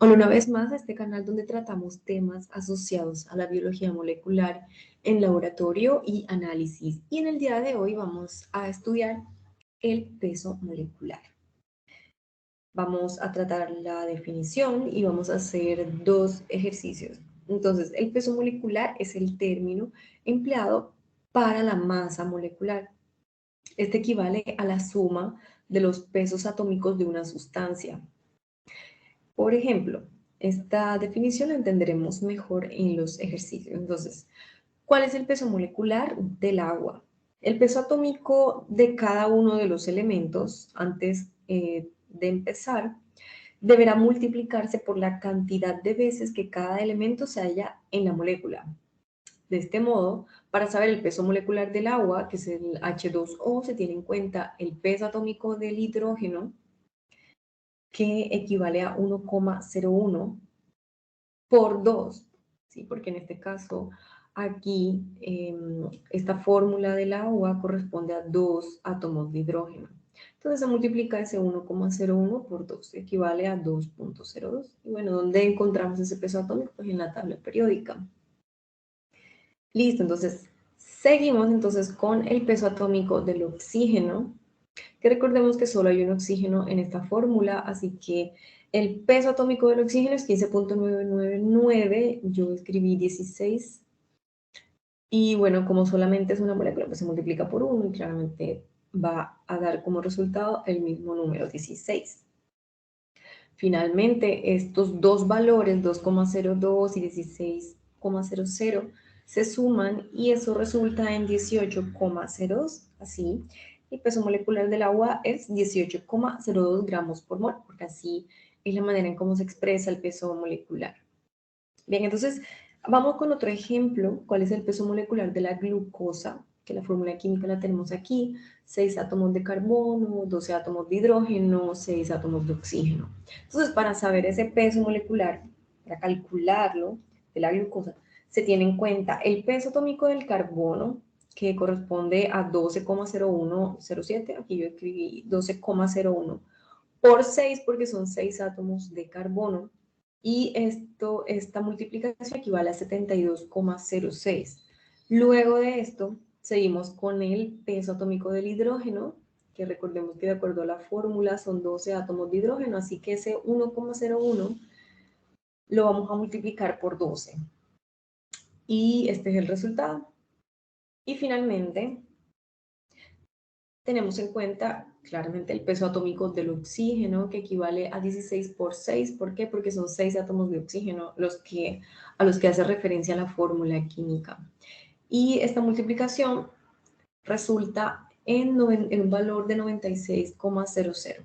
Hola una vez más a este canal donde tratamos temas asociados a la biología molecular en laboratorio y análisis. Y en el día de hoy vamos a estudiar el peso molecular. Vamos a tratar la definición y vamos a hacer dos ejercicios. Entonces, el peso molecular es el término empleado para la masa molecular. Este equivale a la suma de los pesos atómicos de una sustancia. Por ejemplo, esta definición la entenderemos mejor en los ejercicios. Entonces, ¿cuál es el peso molecular del agua? El peso atómico de cada uno de los elementos, antes de empezar, deberá multiplicarse por la cantidad de veces que cada elemento se halla en la molécula. De este modo, para saber el peso molecular del agua, que es el H2O, se tiene en cuenta el peso atómico del hidrógeno, que equivale a 1,01 por 2, ¿sí? Porque en este caso, aquí, esta fórmula del agua corresponde a 2 átomos de hidrógeno. Entonces se multiplica ese 1,01 por 2, equivale a 2,02. Y bueno, ¿dónde encontramos ese peso atómico? Pues en la tabla periódica. Listo, entonces seguimos entonces con el peso atómico del oxígeno, que recordemos que solo hay un oxígeno en esta fórmula, así que el peso atómico del oxígeno es 15,999, yo escribí 16, y bueno, como solamente es una molécula, pues se multiplica por 1 y claramente va a dar como resultado el mismo número, 16. Finalmente, estos dos valores, 2,02 y 16,00, se suman y eso resulta en 18,02, así. El peso molecular del agua es 18,02 gramos por mol, porque así es la manera en cómo se expresa el peso molecular. Bien, entonces vamos con otro ejemplo. ¿Cuál es el peso molecular de la glucosa? Que la fórmula química la tenemos aquí. 6 átomos de carbono, 12 átomos de hidrógeno, 6 átomos de oxígeno. Entonces, para saber ese peso molecular, para calcularlo de la glucosa, se tiene en cuenta el peso atómico del carbono, que corresponde a 12,0107. Aquí yo escribí 12,01 por 6 porque son 6 átomos de carbono. Y esta multiplicación equivale a 72,06. Luego de esto, seguimos con el peso atómico del hidrógeno, que recordemos que de acuerdo a la fórmula son 12 átomos de hidrógeno, así que ese 1,01 lo vamos a multiplicar por 12. Y este es el resultado. Y finalmente, tenemos en cuenta claramente el peso atómico del oxígeno, que equivale a 16 por 6. ¿Por qué? Porque son 6 átomos de oxígeno a los que hace referencia la fórmula química. Y esta multiplicación resulta en un valor de 96,00.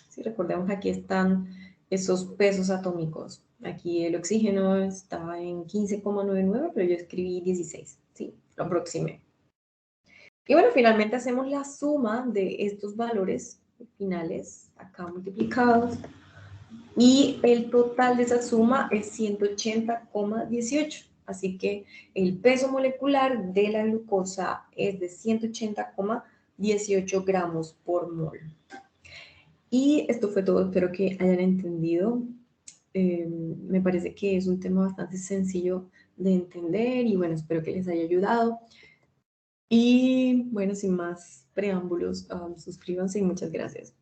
Si recordemos que aquí están esos pesos atómicos. Aquí el oxígeno está en 15,99, pero yo escribí 16, ¿sí? Lo aproximé. Y bueno, finalmente hacemos la suma de estos valores finales, acá multiplicados, y el total de esa suma es 180,18. Así que el peso molecular de la glucosa es de 180,18 gramos por mol. Y esto fue todo, espero que hayan entendido. Me parece que es un tema bastante sencillo de entender y bueno, espero que les haya ayudado. Y bueno, sin más preámbulos, suscríbanse y muchas gracias.